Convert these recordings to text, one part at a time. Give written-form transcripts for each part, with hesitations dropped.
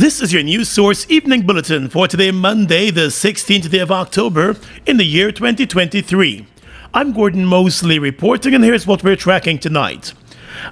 This is your news source evening bulletin for today, Monday, the 16th day of October in the year 2023. I'm Gordon Mosley reporting, and here's what we're tracking tonight.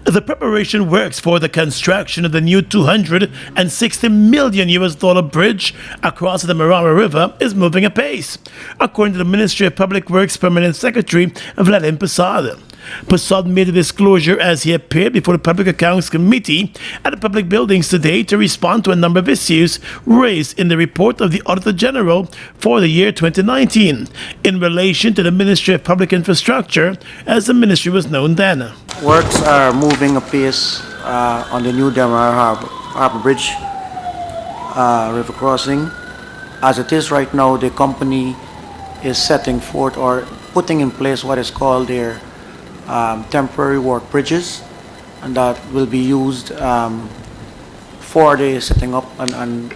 The preparation works for the construction of the new $260 million bridge across the Marara River is moving apace, according to the Ministry of Public Works Permanent Secretary Vladimir Posad. Posad made a disclosure as he appeared before the Public Accounts Committee at the public buildings today to respond to a number of issues raised in the report of the Auditor General for the year 2019 in relation to the Ministry of Public Infrastructure, as the ministry was known then. Works are moving apace on the new Demerara Harbor Bridge river crossing. As it is right now, the company is setting forth or putting in place what is called their temporary work bridges, and that will be used for the setting up and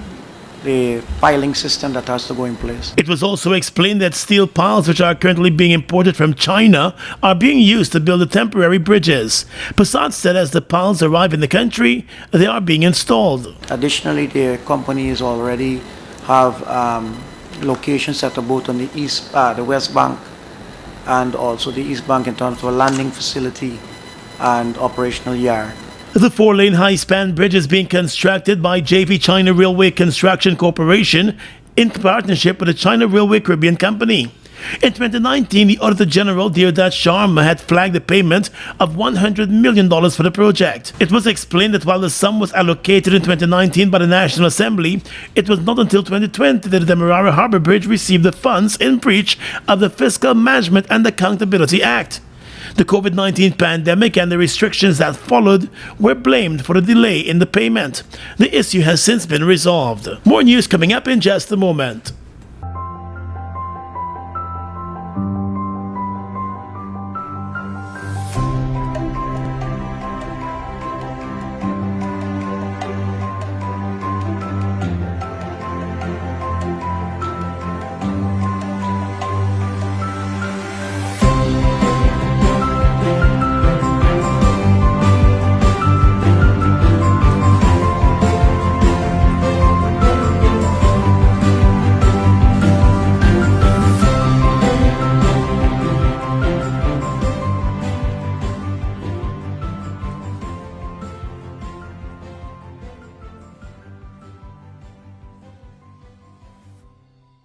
the piling system that has to go in place. It was also explained that steel piles, which are currently being imported from China, are being used to build the temporary bridges. Posad said as the piles arrive in the country, they are being installed. Additionally, the company is already have locations set up both on the West Bank and also the East Bank in terms of a landing facility and operational yard. The 4-lane high-span bridge is being constructed by JV China Railway Construction Corporation in partnership with the China Railway Caribbean Company. In 2019, the Auditor General, Deodat Sharma, had flagged the payment of $100 million for the project. It was explained that while the sum was allocated in 2019 by the National Assembly, it was not until 2020 that the Demerara Harbor Bridge received the funds in breach of the Fiscal Management and Accountability Act. The COVID-19 pandemic and the restrictions that followed were blamed for the delay in the payment. The issue has since been resolved. More news coming up in just a moment.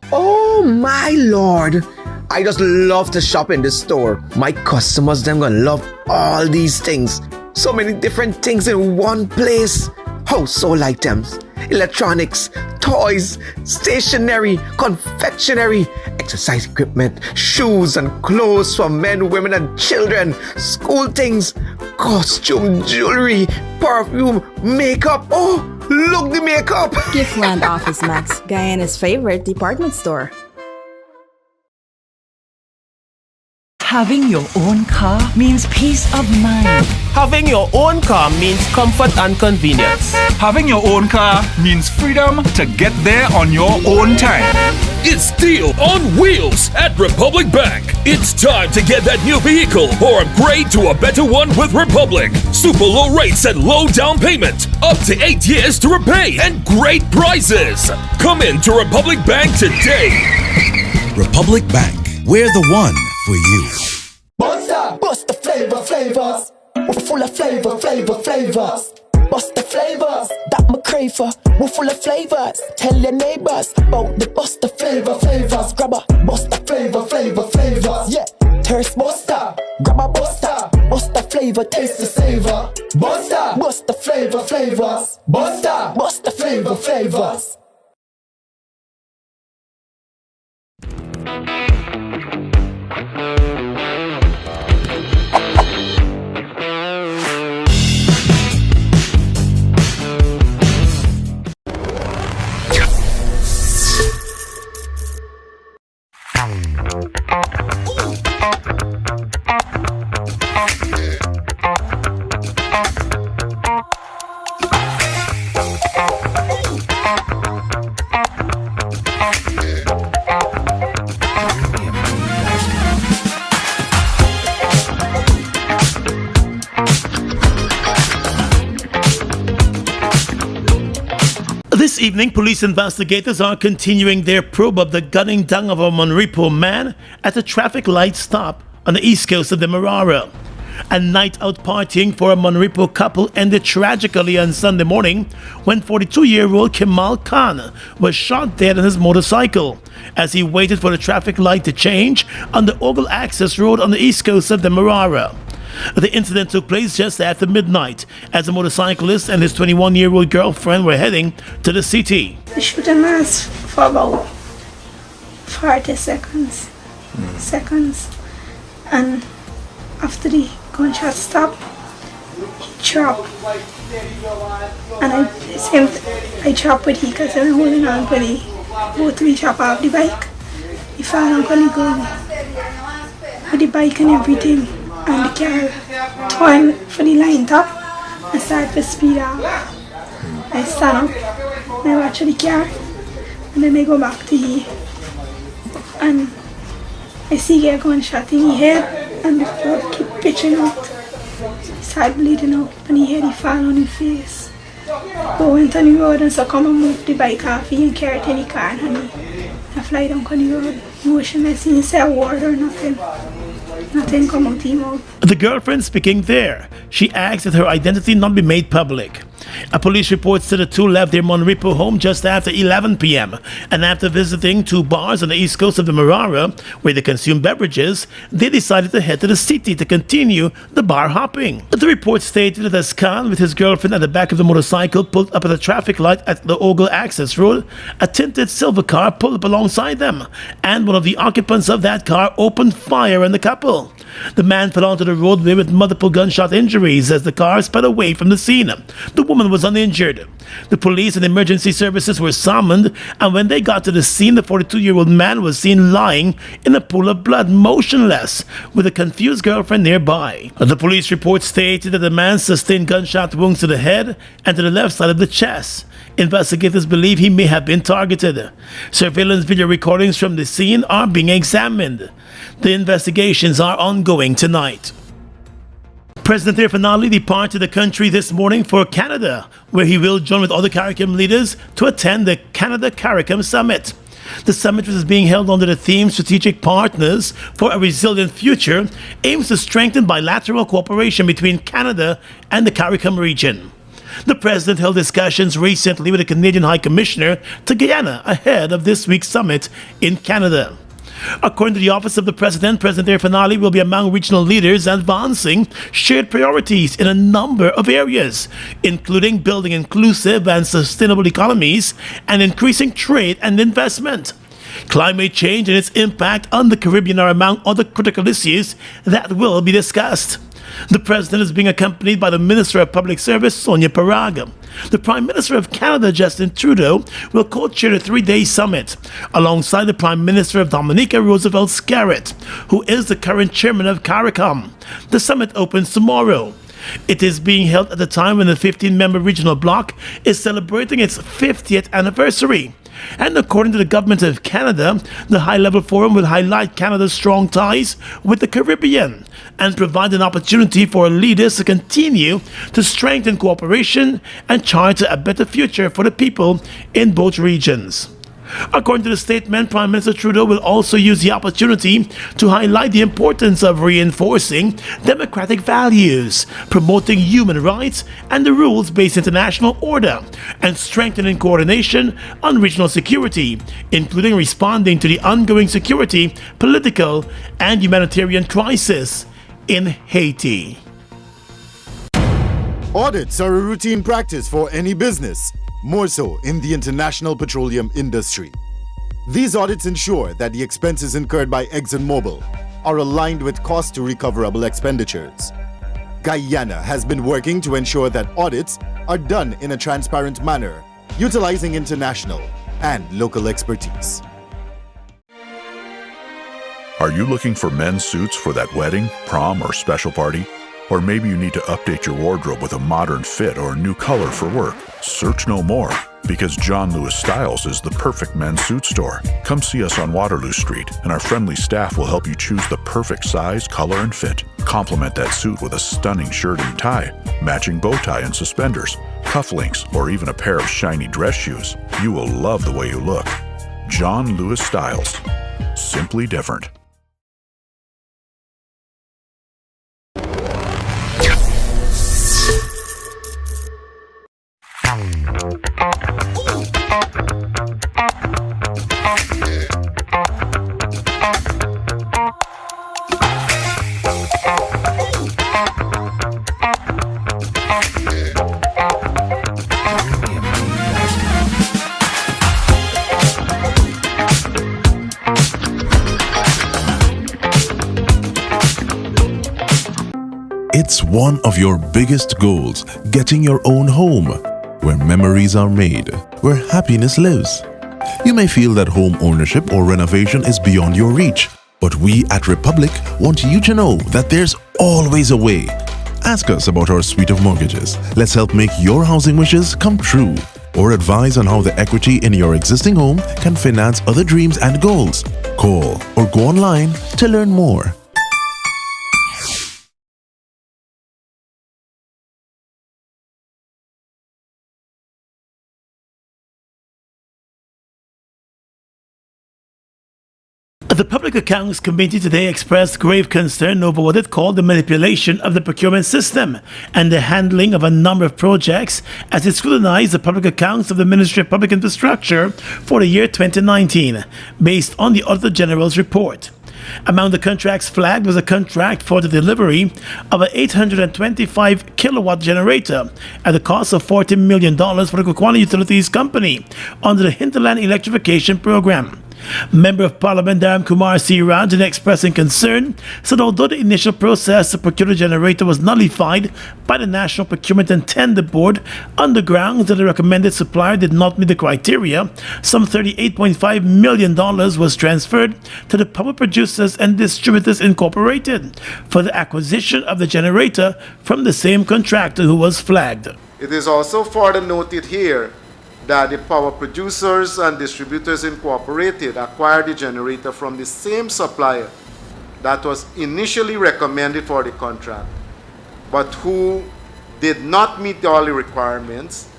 Oh my lord, I just love to shop in this store. My customers, them gonna love all these things. So many different things in one place. Household items, electronics, toys, stationery, confectionery, exercise equipment, shoes and clothes for men, women and children, school things, costume, jewelry, perfume, makeup. Oh, look the makeup! Giftland Office Max, Guyana's favorite department store. Having your own car means peace of mind. Having your own car means comfort and convenience. Having your own car means freedom to get there on your own time. It's Deal on Wheels at Republic Bank. It's time to get that new vehicle or upgrade to a better one with Republic. Super low rates and low down payment. Up to 8 years to repay and great prizes. Come in to Republic Bank today. Republic Bank, we're the one for you. Monster, bust the flavors. We're full of flavors. Bust the flavors, that my crave for. We're full of flavors. Tell your neighbors about the bust the flavors. Grab a bust the flavors. Yeah, thirst buster, grab a buster. Bust the flavor, taste the savor. Buster, bust the flavors. Buster, bust the flavors. This evening, police investigators are continuing their probe of the gunning down of a Monrepo man at a traffic light stop on the east coast of Demerara. A night out partying for a Monrepo couple ended tragically on Sunday morning when 42-year-old Kemal Khan was shot dead on his motorcycle as he waited for the traffic light to change on the Ogle Access Road on the east coast of Demerara. The incident took place just after midnight as the motorcyclist and his 21-year-old girlfriend were heading to the city. The shooting lasted for about 40 seconds. And after the gunshot stopped, he dropped. And I dropped with him because I was holding on for the both we drop off the bike. He fell on the ground with the bike and everything. And the car turned for the line top and started to speed off. I stand up and I watch the car and then I go back to here and I see he get gunshot in his head and the blood keep pitching out. He started bleeding out and he had he fall on his face. Go went on the road and so come and move the bike off and carry it in the car and I fly down on the road. Motionless, he didn't say a word or nothing. Nothing come out him out. The girlfriend speaking there, she asked that her identity not be made public. A police report said the two left their Monrepo home just after 11 p.m. and after visiting two bars on the east coast of Demerara where they consumed beverages, they decided to head to the city to continue the bar hopping. The report stated that as Khan with his girlfriend at the back of the motorcycle pulled up at a traffic light at the Ogle Access Road, a tinted silver car pulled up alongside them and one of the occupants of that car opened fire on the couple. The man fell onto the roadway with multiple gunshot injuries as the car sped away from the scene. The woman was uninjured. The police and emergency services were summoned, and when they got to the scene, the 42-year-old man was seen lying in a pool of blood, motionless, with a confused girlfriend nearby. The police report stated that the man sustained gunshot wounds to the head and to the left side of the chest. Investigators believe he may have been targeted. Surveillance video recordings from the scene are being examined. The investigations are ongoing tonight. President Irfanali departed the country this morning for Canada, where he will join with other CARICOM leaders to attend the Canada CARICOM Summit. The summit, which is being held under the theme Strategic Partners for a Resilient Future, aims to strengthen bilateral cooperation between Canada and the CARICOM region. The president held discussions recently with the Canadian High Commissioner to Guyana ahead of this week's summit in Canada. According to the Office of the President, President Irfanali will be among regional leaders advancing shared priorities in a number of areas, including building inclusive and sustainable economies and increasing trade and investment. Climate change and its impact on the Caribbean are among other critical issues that will be discussed. The President is being accompanied by the Minister of Public Service, Sonia Paraga. The Prime Minister of Canada, Justin Trudeau, will co-chair the three-day summit, alongside the Prime Minister of Dominica, Roosevelt Scarrett, who is the current chairman of CARICOM. The summit opens tomorrow. It is being held at the time when the 15-member regional bloc is celebrating its 50th anniversary. And according to the Government of Canada, the high-level forum will highlight Canada's strong ties with the Caribbean and provide an opportunity for leaders to continue to strengthen cooperation and chart a better future for the people in both regions. According to the statement, Prime Minister Trudeau will also use the opportunity to highlight the importance of reinforcing democratic values, promoting human rights and the rules-based international order, and strengthening coordination on regional security, including responding to the ongoing security, political, and humanitarian crisis in Haiti. Audits are a routine practice for any business, more so in the international petroleum industry. These audits ensure that the expenses incurred by ExxonMobil are aligned with cost to recoverable expenditures. Guyana has been working to ensure that audits are done in a transparent manner, utilizing international and local expertise. Are you looking for men's suits for that wedding, prom, or special party? Or maybe you need to update your wardrobe with a modern fit or a new color for work. Search no more. Because John Lewis Styles is the perfect men's suit store. Come see us on Waterloo Street, and our friendly staff will help you choose the perfect size, color, and fit. Complement that suit with a stunning shirt and tie, matching bow tie and suspenders, cufflinks, or even a pair of shiny dress shoes. You will love the way you look. John Lewis Styles. Simply different. It's one of your biggest goals, getting your own home, where memories are made, where happiness lives. You may feel that home ownership or renovation is beyond your reach, but we at Republic want you to know that there's always a way. Ask us about our suite of mortgages. Let's help make your housing wishes come true. Or advise on how the equity in your existing home can finance other dreams and goals. Call or go online to learn more. The Public Accounts Committee today expressed grave concern over what it called the manipulation of the procurement system and the handling of a number of projects as it scrutinized the public accounts of the Ministry of Public Infrastructure for the year 2019, based on the Auditor General's report. Among the contracts flagged was a contract for the delivery of an 825 kilowatt generator at a cost of $40 million for the Guyana Utilities Company under the Hinterland Electrification Program. Member of Parliament Dharam Kumar Siraj, in expressing concern, said although the initial process to procure the generator was nullified by the National Procurement and Tender Board on the grounds that the recommended supplier did not meet the criteria, some $38.5 million was transferred to the Power Producers and Distributors Incorporated for the acquisition of the generator from the same contractor who was flagged. It is also further noted here that the Power Producers and Distributors Incorporated acquired the generator from the same supplier that was initially recommended for the contract, but who did not meet all the requirements,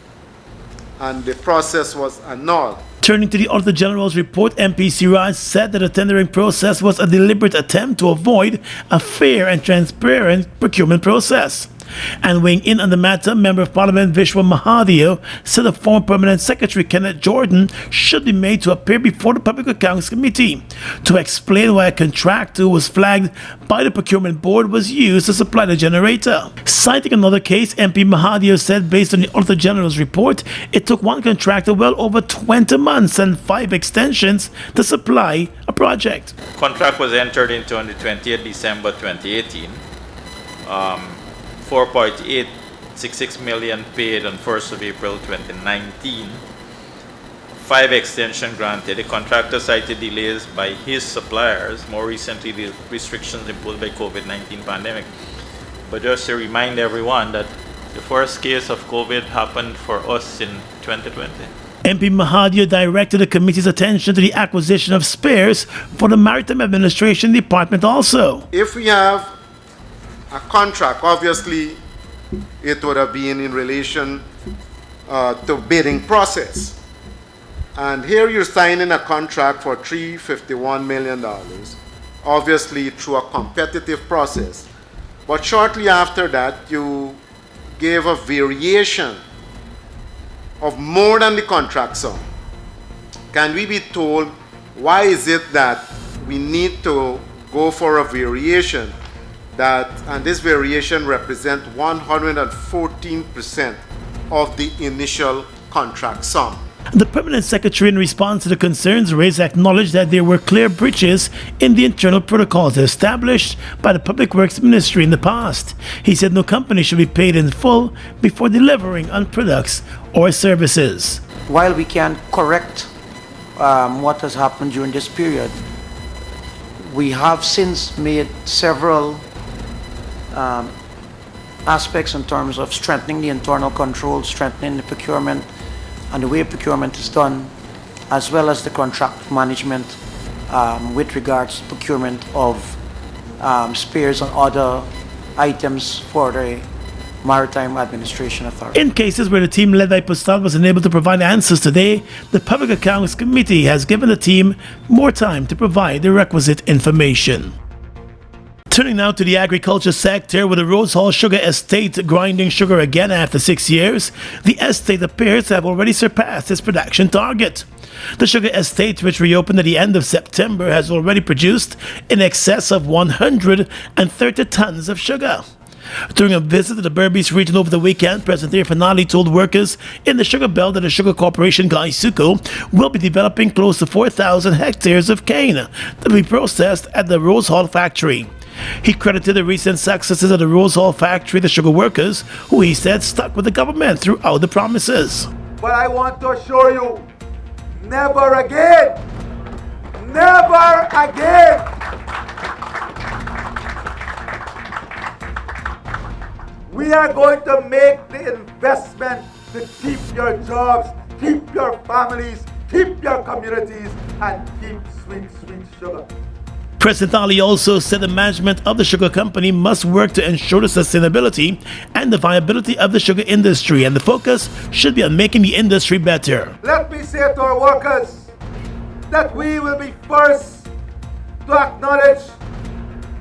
and the process was annulled. Turning to the Auditor General's report, MP Siraj said that the tendering process was a deliberate attempt to avoid a fair and transparent procurement process. And weighing in on the matter, Member of Parliament Vishwa Mahathir said the former Permanent Secretary Kenneth Jordan should be made to appear before the Public Accounts Committee to explain why a contractor who was flagged by the Procurement Board was used to supply the generator. Citing another case, MP Mahathir said based on the Auditor General's report, it took one contractor well over 20 months and 5 extensions to supply a project. Contract was entered into on the 20th December 2018. 4.866 million paid on 1st of April 2019. 5 extension granted. The contractor cited delays by his suppliers, more recently the restrictions imposed by COVID-19 pandemic. But just to remind everyone that the first case of COVID happened for us in 2020. MP Mahathir directed the committee's attention to the acquisition of spares for the Maritime Administration Department also. If we have a contract, obviously it would have been in relation to bidding process. And here you're signing a contract for $351 million, obviously through a competitive process. But shortly after that, you gave a variation of more than the contract sum. Can we be told why is it that we need to go for a variation and this variation represents 114% of the initial contract sum? The Permanent Secretary, in response to the concerns raised, acknowledged that there were clear breaches in the internal protocols established by the Public Works Ministry in the past. He said no company should be paid in full before delivering on products or services. While we can correct what has happened during this period, we have since made several aspects in terms of strengthening the internal controls, strengthening the procurement and the way procurement is done, as well as the contract management with regards to procurement of spares and other items for the Maritime Administration Authority. In cases where the team led by Postal was unable to provide answers today, the Public Accounts Committee has given the team more time to provide the requisite information. Turning now to the agriculture sector, with the Rose Hall Sugar Estate grinding sugar again after 6 years, the estate appears to have already surpassed its production target. The sugar estate, which reopened at the end of September, has already produced in excess of 130 tons of sugar. During a visit to the Berbice region over the weekend, President Finale told workers in the sugar belt that the Sugar Corporation Gaisuco will be developing close to 4,000 hectares of cane to be processed at the Rose Hall factory. He credited the recent successes at the Rose Hall factory to sugar workers, who he said stuck with the government throughout the promises. But I want to assure you, never again! Never again! We are going to make the investment to keep your jobs, keep your families, keep your communities, and keep sweet, sweet sugar. President Ali also said the management of the sugar company must work to ensure the sustainability and the viability of the sugar industry, and the focus should be on making the industry better. Let me say to our workers that we will be first to acknowledge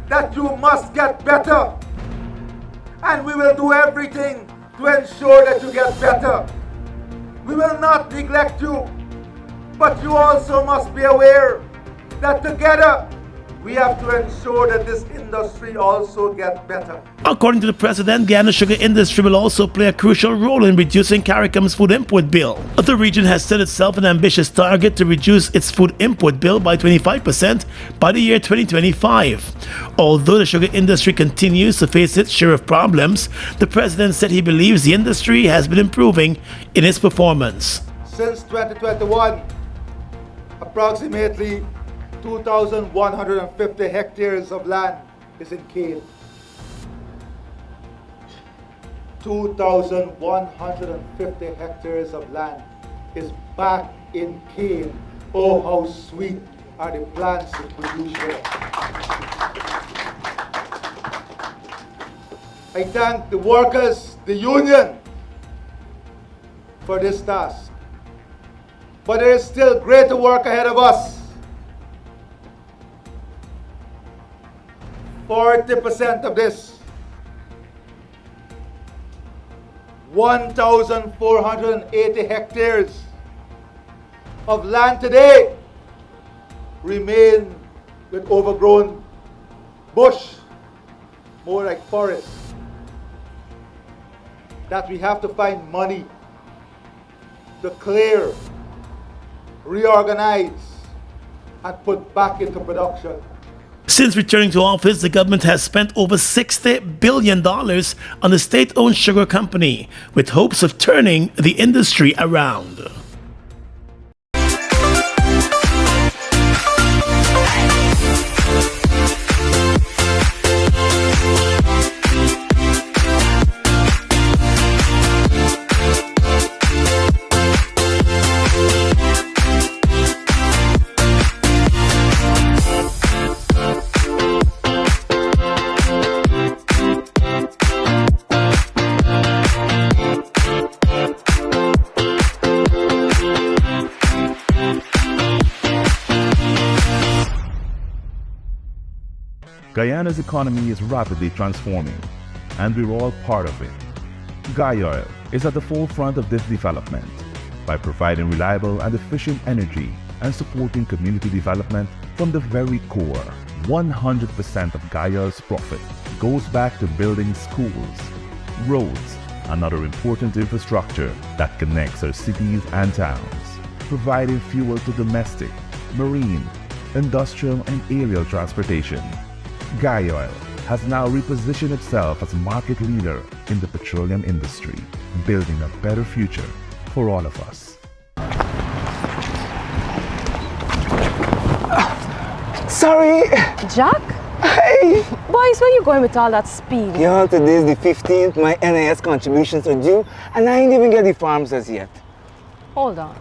that you must get better, and we will do everything to ensure that you get better. We will not neglect you, but you also must be aware that together we have to ensure that this industry also gets better. According to the president, Guyana's sugar industry will also play a crucial role in reducing CARICOM's food import bill. The region has set itself an ambitious target to reduce its food import bill by 25% by the year 2025. Although the sugar industry continues to face its share of problems, the president said he believes the industry has been improving in its performance. Since 2021, approximately 2,150 hectares of land is in cane. 2,150 hectares of land is back in cane. Oh, how sweet are the plants to produce sugar. I thank the workers, the union, for this task. But there is still greater work ahead of us. 40% of this, 1,480 hectares of land today remain with overgrown bush, more like forest, that we have to find money to clear, reorganize, and put back into production. Since returning to office, the government has spent over $60 billion on the state-owned sugar company, with hopes of turning the industry around. Guyana's economy is rapidly transforming, and we're all part of it. Guyoil is at the forefront of this development by providing reliable and efficient energy and supporting community development from the very core. 100% of Guyoil's profit goes back to building schools, roads, and other important infrastructure that connects our cities and towns, providing fuel to domestic, marine, industrial, and aerial transportation. Guyoil has now repositioned itself as a market leader in the petroleum industry, building a better future for all of us. Sorry. Jack? Hey. Boys, where you going with all that speed? Yo, today's the 15th. My NIS contributions are due, and I ain't even get the forms as yet. Hold on.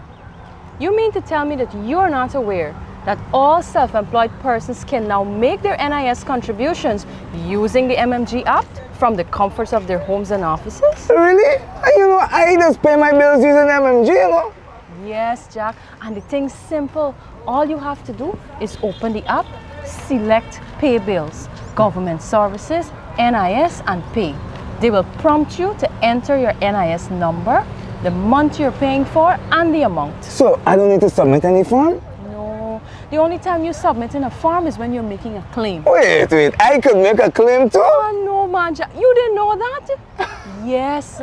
You mean to tell me that you're not aware that all self-employed persons can now make their NIS contributions using the MMG app from the comforts of their homes and offices? Really? I just pay my bills using MMG, Yes, Jack. And the thing's simple. All you have to do is open the app, select Pay Bills, Government Services, NIS, and Pay. They will prompt you to enter your NIS number, the month you're paying for, and the amount. So I don't need to submit any form? No. The only time you submit in a form is when you're making a claim. Wait. I could make a claim too? Oh, no, man. You didn't know that? Yes.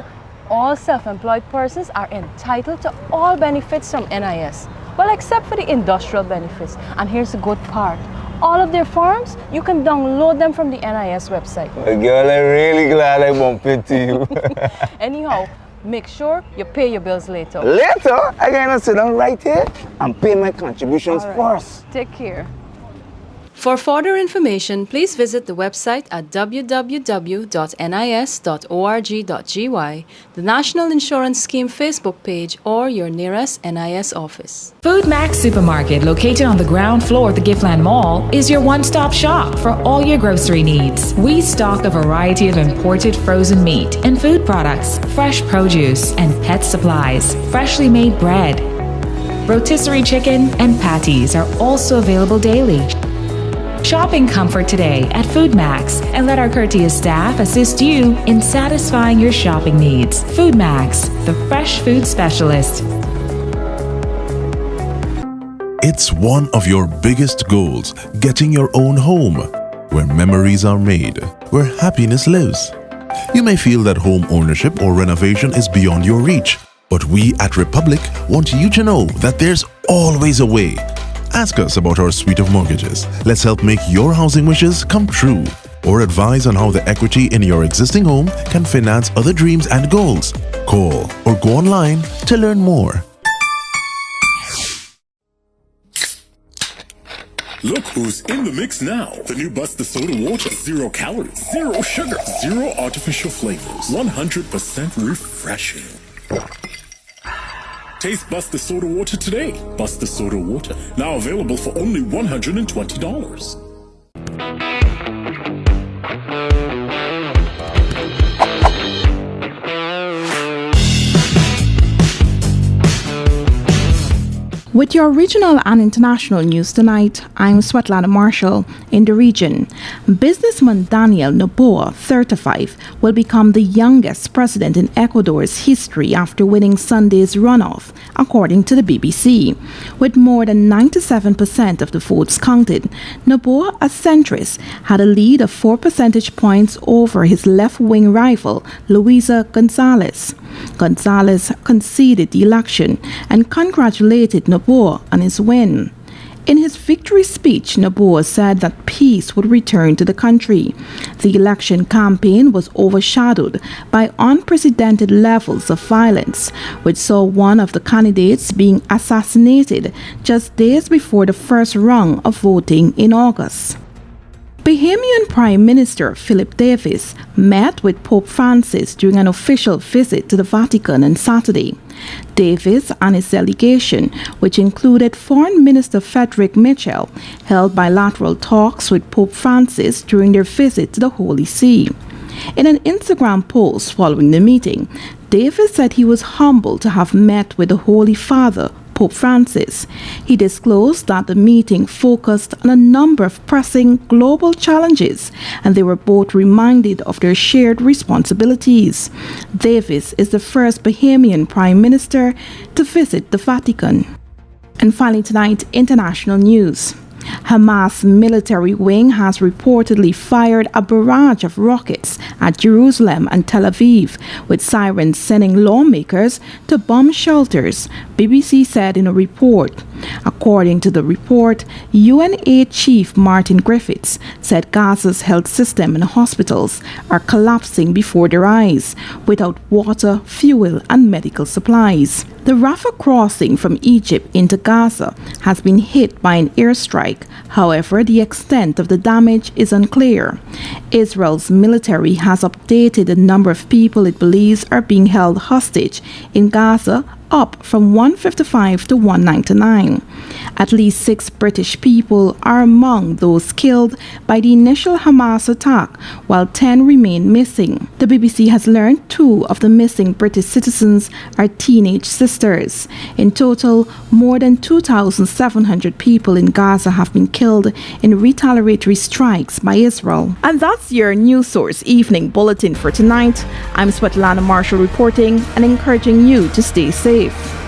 All self-employed persons are entitled to all benefits from NIS. Well, except for the industrial benefits. And here's the good part. All of their forms, you can download them from the NIS website. Well, girl, I'm really glad I bumped into you. Anyhow, make sure you pay your bills later. Later? I gotta sit down right here and pay my contributions first. Take care. For further information, please visit the website at www.nis.org.gy, the National Insurance Scheme Facebook page, or your nearest NIS office. Food Max Supermarket, located on the ground floor of the Giftland Mall, is your one-stop shop for all your grocery needs. We stock a variety of imported frozen meat and food products, fresh produce, and pet supplies, freshly made bread. Rotisserie chicken and patties are also available daily. Shop in comfort today at Food Max and let our courteous staff assist you in satisfying your shopping needs. Food Max, the fresh food specialist. It's one of your biggest goals, getting your own home, where memories are made, where happiness lives. You may feel that home ownership or renovation is beyond your reach, but we at Republic want you to know that there's always a way. Ask us about our suite of mortgages. Let's help make your housing wishes come true. Or advise on how the equity in your existing home can finance other dreams and goals. Call or go online to learn more. Look who's in the mix now. The new Buster Soda Water. 0 calories, 0 sugar, 0 artificial flavors. 100% refreshing. Taste Buster Soda Water today. Buster Soda Water, now available for only $120. With your regional and international news tonight, I'm Svetlana Marshall in the region. Businessman Daniel Noboa, 35, will become the youngest president in Ecuador's history after winning Sunday's runoff, according to the BBC. With more than 97% of the votes counted, Noboa, a centrist, had a lead of 4 percentage points over his left-wing rival, Luisa Gonzalez. Gonzalez conceded the election and congratulated Noboa on his win. In his victory speech, Noboa said that peace would return to the country. The election campaign was overshadowed by unprecedented levels of violence, which saw one of the candidates being assassinated just days before the first round of voting in August. Bahamian Prime Minister Philip Davis met with Pope Francis during an official visit to the Vatican on Saturday. Davis and his delegation, which included Foreign Minister Frederick Mitchell, held bilateral talks with Pope Francis during their visit to the Holy See. In an Instagram post following the meeting, Davis said he was humbled to have met with the Holy Father, Pope Francis. He disclosed that the meeting focused on a number of pressing global challenges, and they were both reminded of their shared responsibilities. Davis is the first Bahamian Prime Minister to visit the Vatican. And finally tonight, international news. Hamas military wing has reportedly fired a barrage of rockets at Jerusalem and Tel Aviv, with sirens sending lawmakers to bomb shelters, BBC said in a report. According to the report, UNAID Chief Martin Griffiths said Gaza's health system and hospitals are collapsing before their eyes, without water, fuel, and medical supplies. The Rafah crossing from Egypt into Gaza has been hit by an airstrike. However, the extent of the damage is unclear. Israel's military has updated the number of people it believes are being held hostage in Gaza up from 155 to 199. At least 6 British people are among those killed by the initial Hamas attack, while 10 remain missing. The BBC has learned 2 of the missing British citizens are teenage sisters. In total, more than 2,700 people in Gaza have been killed in retaliatory strikes by Israel. And that's your News Source Evening Bulletin for tonight. I'm Svetlana Marshall reporting and encouraging you to stay safe.